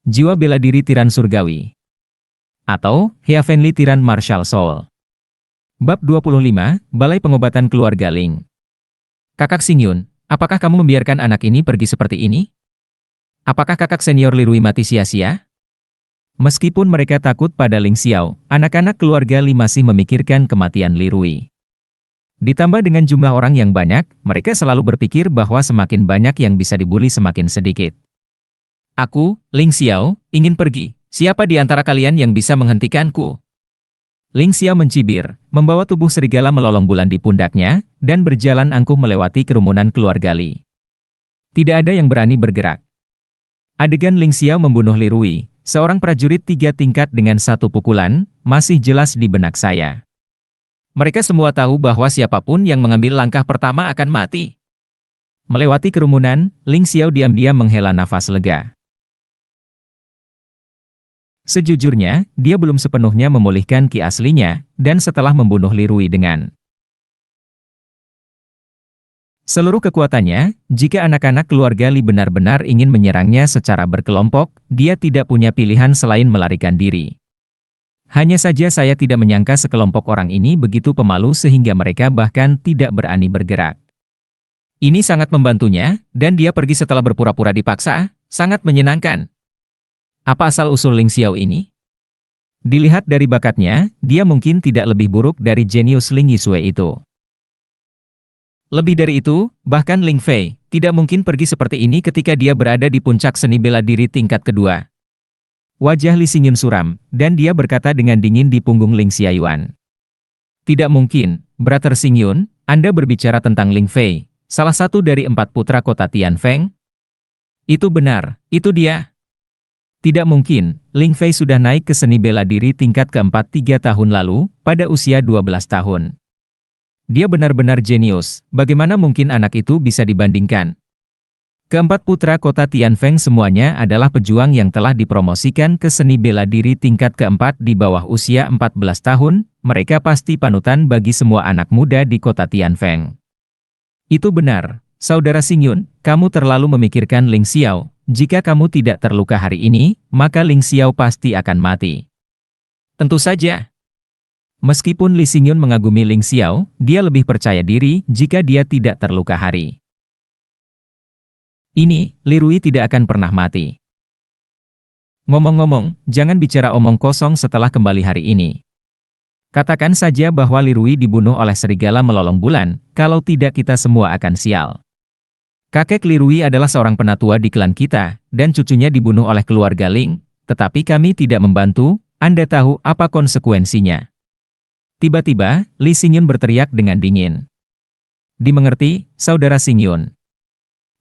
Jiwa bela diri tiran surgawi. Atau, Heavenly Tyran Martial Soul. Bab 25, Balai Pengobatan Keluarga Ling. Kakak Xingyun, apakah kamu membiarkan anak ini pergi seperti ini? Apakah kakak senior Li Rui mati sia-sia? Meskipun mereka takut pada Ling Xiao, anak-anak keluarga Li masih memikirkan kematian Li Rui. Ditambah dengan jumlah orang yang banyak, mereka selalu berpikir bahwa semakin banyak yang bisa dibuli semakin sedikit. Aku, Ling Xiao, ingin pergi. Siapa di antara kalian yang bisa menghentikanku? Ling Xiao mencibir, membawa tubuh serigala melolong bulan di pundaknya, dan berjalan angkuh melewati kerumunan keluarga Li. Tidak ada yang berani bergerak. Adegan Ling Xiao membunuh Li Rui, seorang prajurit 3 tingkat dengan 1 pukulan, masih jelas di benak saya. Mereka semua tahu bahwa siapapun yang mengambil langkah pertama akan mati. Melewati kerumunan, Ling Xiao diam-diam menghela nafas lega. Sejujurnya, dia belum sepenuhnya memulihkan ki aslinya, dan setelah membunuh Li Rui dengan seluruh kekuatannya, jika anak-anak keluarga Li benar-benar ingin menyerangnya secara berkelompok, dia tidak punya pilihan selain melarikan diri. Hanya saja saya tidak menyangka sekelompok orang ini begitu pemalu sehingga mereka bahkan tidak berani bergerak. Ini sangat membantunya, dan dia pergi setelah berpura-pura dipaksa, sangat menyenangkan. Apa asal-usul Ling Xiao ini? Dilihat dari bakatnya, dia mungkin tidak lebih buruk dari jenius Ling Yisue itu. Lebih dari itu, bahkan Ling Fei tidak mungkin pergi seperti ini ketika dia berada di puncak seni bela diri tingkat kedua. Wajah Li Xingyun suram, dan dia berkata dengan dingin di punggung Ling Xiaoyuan. Tidak mungkin, Brother Xingyun, Anda berbicara tentang Ling Fei, salah satu dari 4 putra kota Tianfeng? Itu benar, itu dia. Tidak mungkin, Ling Fei sudah naik ke seni bela diri tingkat keempat 3 tahun lalu, pada usia 12 tahun. Dia benar-benar jenius, bagaimana mungkin anak itu bisa dibandingkan? Keempat putra kota Tianfeng semuanya adalah pejuang yang telah dipromosikan ke seni bela diri tingkat keempat di bawah usia 14 tahun, mereka pasti panutan bagi semua anak muda di kota Tianfeng. Itu benar, Saudara Xingyun, kamu terlalu memikirkan Ling Xiao. Jika kamu tidak terluka hari ini, maka Ling Xiao pasti akan mati. Tentu saja. Meskipun Li Xingyun mengagumi Ling Xiao, dia lebih percaya diri jika dia tidak terluka hari ini, Li Rui tidak akan pernah mati. Ngomong-ngomong, jangan bicara omong kosong setelah kembali hari ini. Katakan saja bahwa Li Rui dibunuh oleh serigala melolong bulan, kalau tidak kita semua akan sial. Kakek Li Rui adalah seorang penatua di klan kita, dan cucunya dibunuh oleh keluarga Ling, tetapi kami tidak membantu, Anda tahu apa konsekuensinya. Tiba-tiba, Li Xingyun berteriak dengan dingin. Dimengerti, Saudara Xingyun.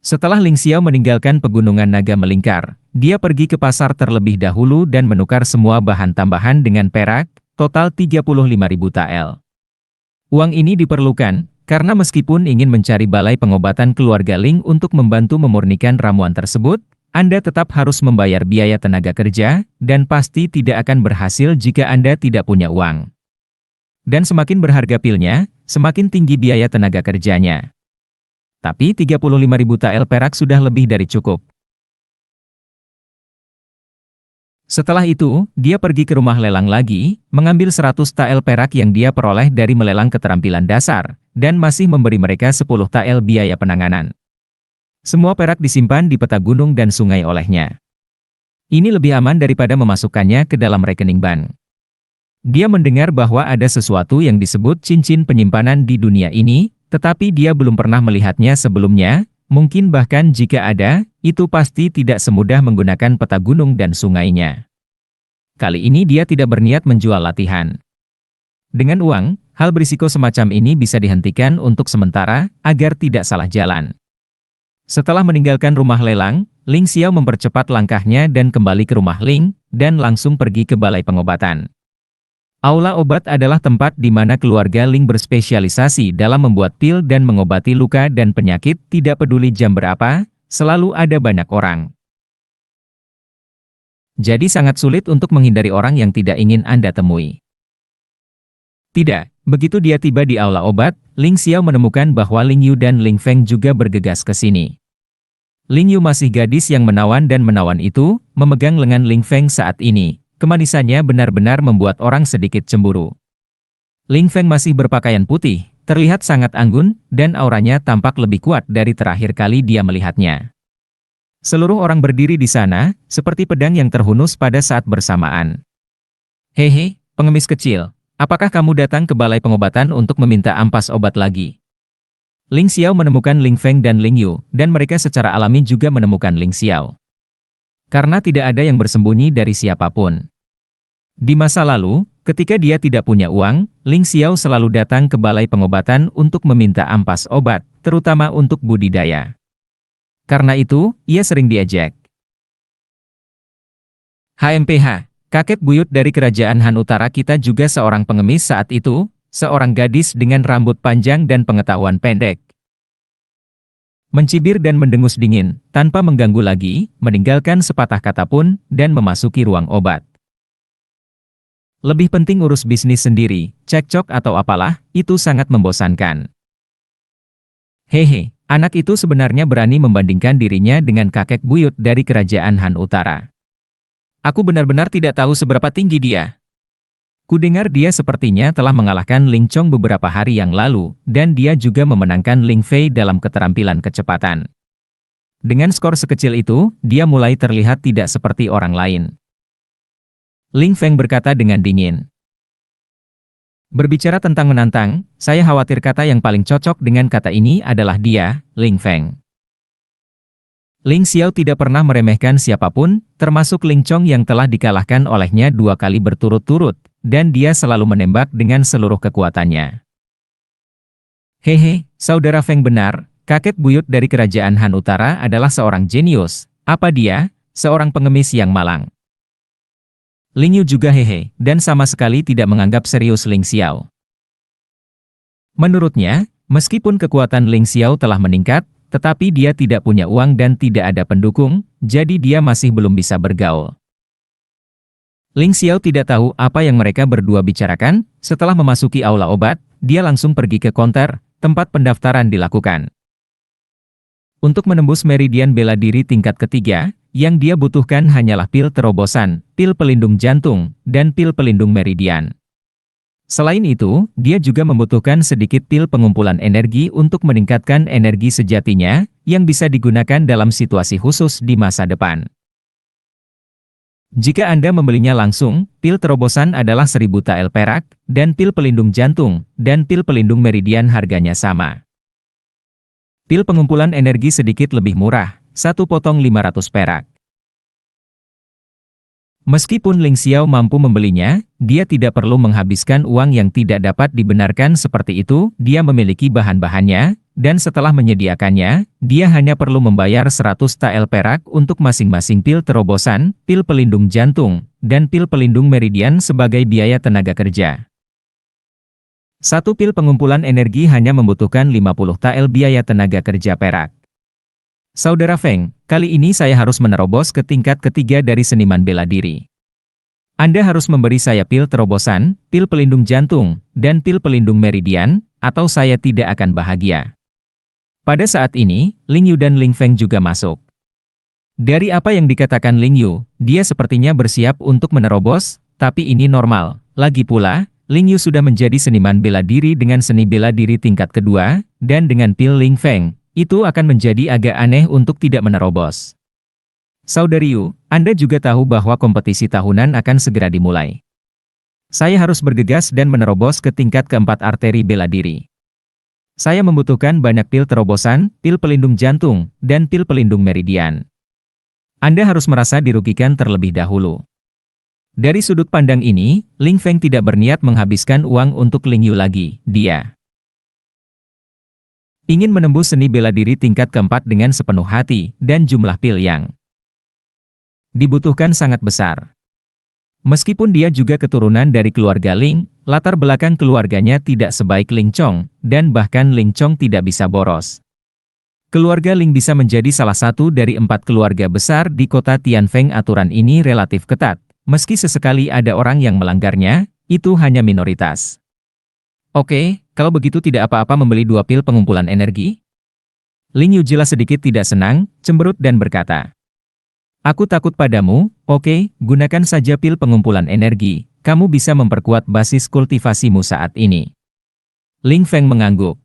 Setelah Ling Xiao meninggalkan pegunungan naga melingkar, dia pergi ke pasar terlebih dahulu dan menukar semua bahan tambahan dengan perak, total 35.000 tael. Uang ini diperlukan, karena meskipun ingin mencari balai pengobatan keluarga Ling untuk membantu memurnikan ramuan tersebut, Anda tetap harus membayar biaya tenaga kerja, dan pasti tidak akan berhasil jika Anda tidak punya uang. Dan semakin berharga pilnya, semakin tinggi biaya tenaga kerjanya. Tapi 35.000 tael perak sudah lebih dari cukup. Setelah itu, dia pergi ke rumah lelang lagi, mengambil 100 tael perak yang dia peroleh dari melelang keterampilan dasar, dan masih memberi mereka 10 tael biaya penanganan. Semua perak disimpan di peta gunung dan sungai olehnya. Ini lebih aman daripada memasukkannya ke dalam rekening bank. Dia mendengar bahwa ada sesuatu yang disebut cincin penyimpanan di dunia ini, tetapi dia belum pernah melihatnya sebelumnya, mungkin bahkan jika ada, itu pasti tidak semudah menggunakan peta gunung dan sungainya. Kali ini dia tidak berniat menjual latihan. Dengan uang, hal berisiko semacam ini bisa dihentikan untuk sementara, agar tidak salah jalan. Setelah meninggalkan rumah lelang, Ling Xiao mempercepat langkahnya dan kembali ke rumah Ling, dan langsung pergi ke balai pengobatan. Aula obat adalah tempat di mana keluarga Ling berspesialisasi dalam membuat pil dan mengobati luka dan penyakit, tidak peduli jam berapa, selalu ada banyak orang. Jadi sangat sulit untuk menghindari orang yang tidak ingin Anda temui. Tidak, begitu dia tiba di aula obat, Ling Xiao menemukan bahwa Ling Yu dan Ling Feng juga bergegas ke sini. Ling Yu masih gadis yang menawan dan menawan itu, memegang lengan Ling Feng saat ini. Kemanisannya benar-benar membuat orang sedikit cemburu. Ling Feng masih berpakaian putih, terlihat sangat anggun, dan auranya tampak lebih kuat dari terakhir kali dia melihatnya. Seluruh orang berdiri di sana, seperti pedang yang terhunus pada saat bersamaan. Hehe, pengemis kecil, apakah kamu datang ke balai pengobatan untuk meminta ampas obat lagi? Ling Xiao menemukan Ling Feng dan Ling Yu, dan mereka secara alami juga menemukan Ling Xiao. Karena tidak ada yang bersembunyi dari siapapun. Di masa lalu, ketika dia tidak punya uang, Ling Xiao selalu datang ke balai pengobatan untuk meminta ampas obat, terutama untuk budidaya. Karena itu, ia sering diejek. HMPH, kakek buyut dari kerajaan Han Utara kita juga seorang pengemis saat itu, seorang gadis dengan rambut panjang dan pengetahuan pendek. Mencibir dan mendengus dingin, tanpa mengganggu lagi, meninggalkan sepatah kata pun, dan memasuki ruang obat. Lebih penting urus bisnis sendiri, cekcok atau apalah, itu sangat membosankan. Hehe, anak itu sebenarnya berani membandingkan dirinya dengan kakek buyut dari kerajaan Han Utara. Aku benar-benar tidak tahu seberapa tinggi dia. Kudengar dia sepertinya telah mengalahkan Ling Chong beberapa hari yang lalu, dan dia juga memenangkan Ling Fei dalam keterampilan kecepatan. Dengan skor sekecil itu, dia mulai terlihat tidak seperti orang lain. Ling Feng berkata dengan dingin. Berbicara tentang menantang, saya khawatir kata yang paling cocok dengan kata ini adalah dia, Ling Feng. Ling Xiao tidak pernah meremehkan siapapun, termasuk Ling Chong yang telah dikalahkan olehnya 2 kali berturut-turut, dan dia selalu menembak dengan seluruh kekuatannya. Hehe, saudara Feng benar, kakek buyut dari kerajaan Han Utara adalah seorang jenius. Apa dia? Seorang pengemis yang malang. Ling Yu juga hehe, dan sama sekali tidak menganggap serius Ling Xiao. Menurutnya, meskipun kekuatan Ling Xiao telah meningkat, tetapi dia tidak punya uang dan tidak ada pendukung, jadi dia masih belum bisa bergaul. Ling Xiao tidak tahu apa yang mereka berdua bicarakan. Setelah memasuki aula obat, dia langsung pergi ke konter, tempat pendaftaran dilakukan. Untuk menembus meridian bela diri tingkat ketiga, yang dia butuhkan hanyalah pil terobosan, pil pelindung jantung, dan pil pelindung meridian. Selain itu, dia juga membutuhkan sedikit pil pengumpulan energi untuk meningkatkan energi sejatinya, yang bisa digunakan dalam situasi khusus di masa depan. Jika Anda membelinya langsung, pil terobosan adalah 1000 tael perak, dan pil pelindung jantung, dan pil pelindung meridian harganya sama. Pil pengumpulan energi sedikit lebih murah, 1 potong 500 perak. Meskipun Ling Xiao mampu membelinya, dia tidak perlu menghabiskan uang yang tidak dapat dibenarkan seperti itu, dia memiliki bahan-bahannya, dan setelah menyediakannya, dia hanya perlu membayar 100 tael perak untuk masing-masing pil terobosan, pil pelindung jantung, dan pil pelindung meridian sebagai biaya tenaga kerja. Satu pil pengumpulan energi hanya membutuhkan 50 tael biaya tenaga kerja perak. Saudara Feng, kali ini saya harus menerobos ke tingkat ketiga dari seniman bela diri. Anda harus memberi saya pil terobosan, pil pelindung jantung, dan pil pelindung meridian, atau saya tidak akan bahagia. Pada saat ini, Ling Yu dan Ling Feng juga masuk. Dari apa yang dikatakan Ling Yu, dia sepertinya bersiap untuk menerobos, tapi ini normal. Lagi pula, Ling Yu sudah menjadi seniman bela diri dengan seni bela diri tingkat kedua, dan dengan pil Ling Feng, itu akan menjadi agak aneh untuk tidak menerobos. Saudari Yu, Anda juga tahu bahwa kompetisi tahunan akan segera dimulai. Saya harus bergegas dan menerobos ke tingkat keempat arteri bela diri. Saya membutuhkan banyak pil terobosan, pil pelindung jantung, dan pil pelindung meridian. Anda harus merasa dirugikan terlebih dahulu. Dari sudut pandang ini, Ling Feng tidak berniat menghabiskan uang untuk Ling Yu lagi, dia ingin menembus seni bela diri tingkat keempat dengan sepenuh hati, dan jumlah pil yang dibutuhkan sangat besar. Meskipun dia juga keturunan dari keluarga Ling, latar belakang keluarganya tidak sebaik Ling Chong, dan bahkan Ling Chong tidak bisa boros. Keluarga Ling bisa menjadi salah satu dari 4 keluarga besar di kota Tianfeng. Aturan ini relatif ketat, meski sesekali ada orang yang melanggarnya, itu hanya minoritas. Oke, kalau begitu tidak apa-apa membeli 2 pil pengumpulan energi? Ling Yu jelas sedikit tidak senang, cemberut dan berkata, "Aku takut padamu, oke, gunakan saja pil pengumpulan energi, kamu bisa memperkuat basis kultivasimu saat ini." Ling Feng mengangguk.